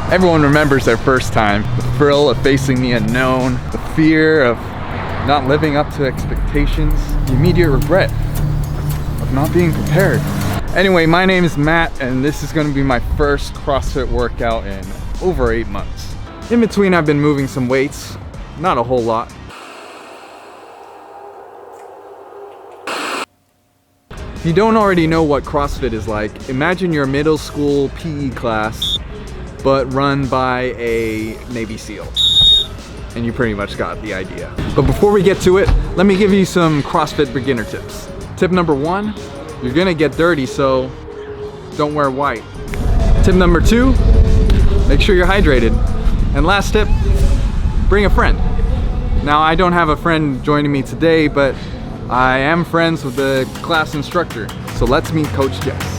Everyone remembers their first time, the thrill of facing the unknown, the fear of not living up to expectations, the immediate regret of not being prepared. Anyway, my name is Matt, and this is going to be my first CrossFit workout in over 8 months. In between, I've been moving some weights, not a whole lot. If you don't already know what CrossFit is like, imagine your middle school PE class, but run by a Navy SEAL. And you pretty much got the idea. But before we get to it, let me give you some CrossFit beginner tips. Tip number 1, you're gonna get dirty, so don't wear white. Tip number 2, make sure you're hydrated. And last tip, bring a friend. Now, I don't have a friend joining me today, but I am friends with the class instructor. So let's meet Coach Jess.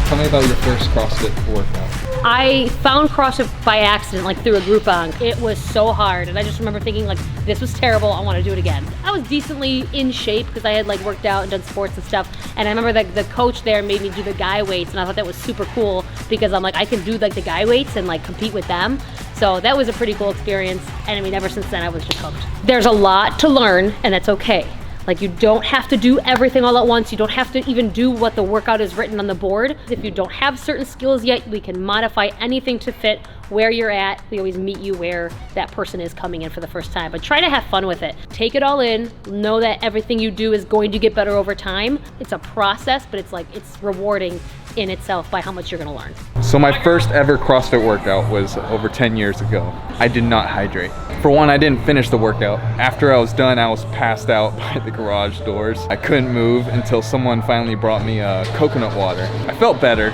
Tell me about your first CrossFit workout. I found CrossFit by accident, like through a Groupon. It was so hard, and I just remember thinking like, this was terrible, I want to do it again. I was decently in shape because I had like worked out and done sports and stuff, and I remember that the coach there made me do the guy weights, and I thought that was super cool because I'm like, I can do like the guy weights and like compete with them. So that was a pretty cool experience, and I mean, ever since then I was just hooked. There's a lot to learn, and that's okay. Like, you don't have to do everything all at once. You don't have to even do what the workout is written on the board. If you don't have certain skills yet, we can modify anything to fit where you're at. We always meet you where that person is coming in for the first time, but try to have fun with it. Take it all in, know that everything you do is going to get better over time. It's a process, but it's rewarding in itself by how much you're gonna learn. So my first ever CrossFit workout was over 10 years ago. I did not hydrate. For one, I didn't finish the workout. After I was done, I was passed out by the garage doors. I couldn't move until someone finally brought me coconut water. I felt better,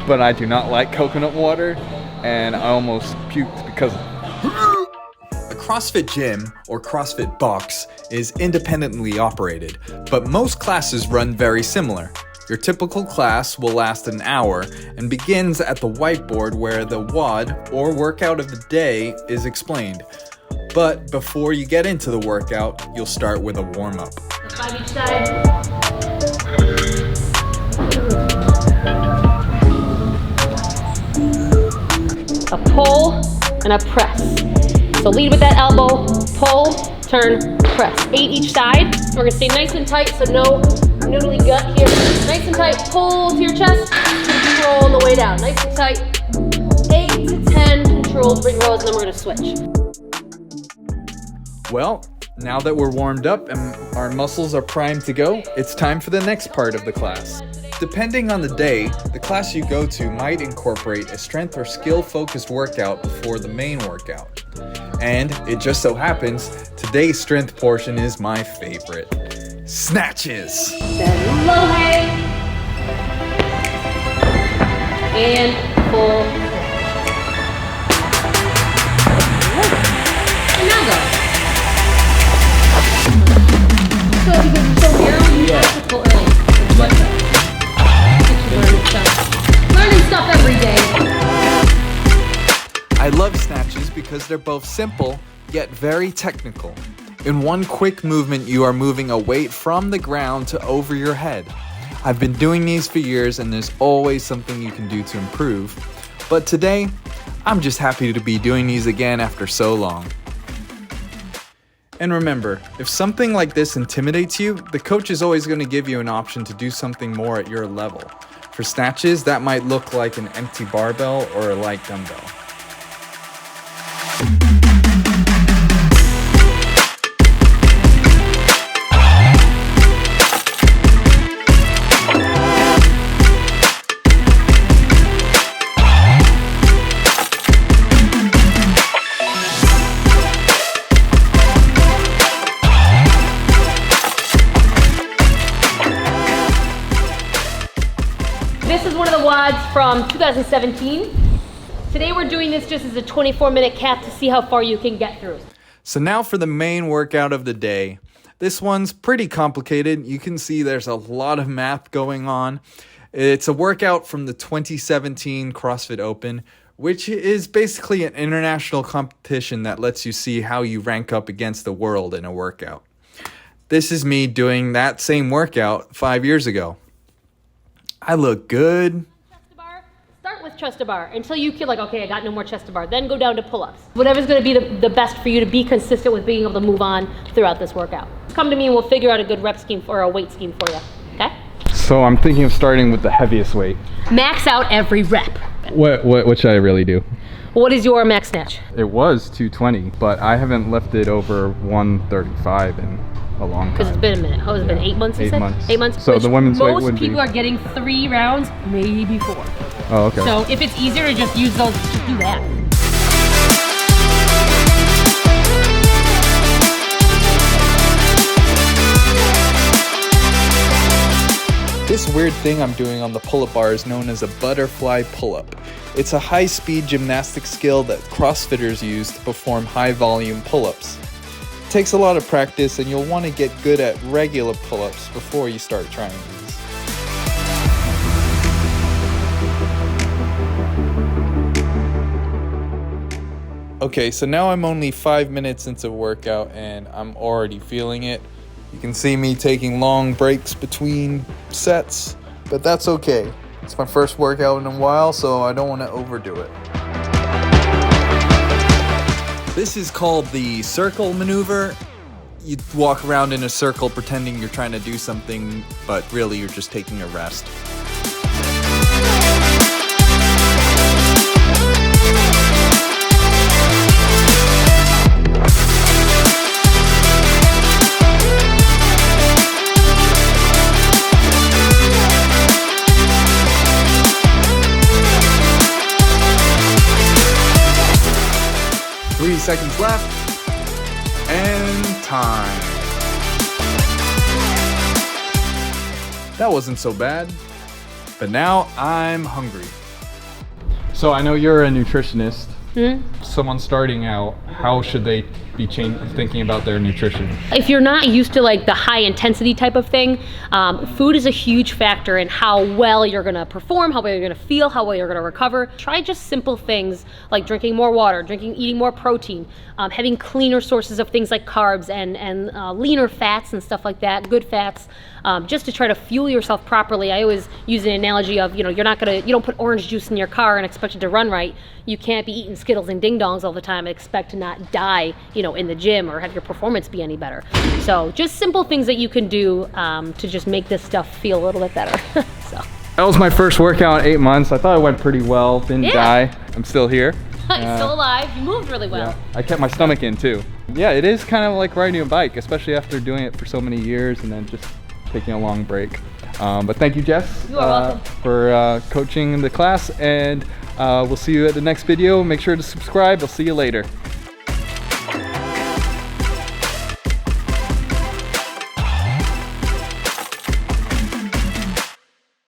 but I do not like coconut water, and I almost puked because of it. A CrossFit gym, or CrossFit box, is independently operated, but most classes run very similar. Your typical class will last an hour and begins at the whiteboard where the WOD, or workout of the day, is explained. But before you get into the workout, you'll start with a warm-up. 5 each side. A pull and a press. So lead with that elbow, pull, turn, press. 8 each side. We're gonna stay nice and tight, so no noodly gut here. Nice and tight, pull to your chest, control on the way down. Nice and tight. 8 to 10 controlled ring rows, and then we're gonna switch. Well, now that we're warmed up and our muscles are primed to go, it's time for the next part of the class. Depending on the day, the class you go to might incorporate a strength or skill-focused workout before the main workout. And it just so happens, today's strength portion is my favorite. Snatches! Then low hang. And pull. And now go. So because it's so narrow, you have to pull early. Like that. Learning stuff every day. I love snatches because they're both simple, yet very technical. In one quick movement, you are moving a weight from the ground to over your head. I've been doing these for years, and there's always something you can do to improve. But today, I'm just happy to be doing these again after so long. And remember, if something like this intimidates you, the coach is always going to give you an option to do something more at your level. For snatches, that might look like an empty barbell or a light dumbbell. This is one of the WODs from 2017. Today we're doing this just as a 24-minute calf to see how far you can get through. So now for the main workout of the day. This one's pretty complicated. You can see there's a lot of math going on. It's a workout from the 2017 CrossFit Open, which is basically an international competition that lets you see how you rank up against the world in a workout. This is me doing that same workout 5 years ago. I look good. Chest to bar, start with chest to bar until you feel like, okay, I got no more chest to bar. Then go down to pull-ups. Whatever's gonna be the best for you to be consistent with being able to move on throughout this workout. Come to me and we'll figure out a good rep scheme or a weight scheme for you, okay? So I'm thinking of starting with the heaviest weight. Max out every rep. What should I really do? What is your max snatch? It was 220, but I haven't lifted over 135 in a long time. Because it's been a minute. How has it been? 8 months, you said? 8 months. 8 months. So Which the women's weight would most be... people are getting 3 rounds, maybe 4. Oh, okay. So if it's easier to just use those, just do that. This weird thing I'm doing on the pull-up bar is known as a butterfly pull-up. It's a high-speed gymnastic skill that CrossFitters use to perform high-volume pull-ups. It takes a lot of practice, and you'll want to get good at regular pull-ups before you start trying these. Okay, so now I'm only 5 minutes into the workout, and I'm already feeling it. You can see me taking long breaks between sets, but that's okay. It's my first workout in a while, so I don't want to overdo it. This is called the circle maneuver. You walk around in a circle pretending you're trying to do something, but really you're just taking a rest. Seconds left, and time. That wasn't so bad, but now I'm hungry. So I know you're a nutritionist. Mm-hmm. Someone starting out, how should they be thinking about their nutrition? If you're not used to like the high intensity type of thing, food is a huge factor in how well you're gonna perform, how well you're gonna feel, how well you're gonna recover. Try just simple things like drinking more water, eating more protein, having cleaner sources of things like carbs and leaner fats and stuff like that, good fats, just to try to fuel yourself properly. I always use an analogy of, you don't put orange juice in your car and expect it to run right. You can't be eating Skittles and Ding Dongs all the time and expect to not die, in the gym or have your performance be any better. So just simple things that you can do to just make this stuff feel a little bit better. So. That was my first workout in 8 months. I thought it went pretty well. Didn't die. I'm still here. You're still alive. You moved really well. Yeah, I kept my stomach in too. Yeah, it is kind of like riding a bike, especially after doing it for so many years and then just taking a long break. But thank you, Jess, you are welcome. for coaching the class, and we'll see you at the next video. Make sure to subscribe. I'll see you later.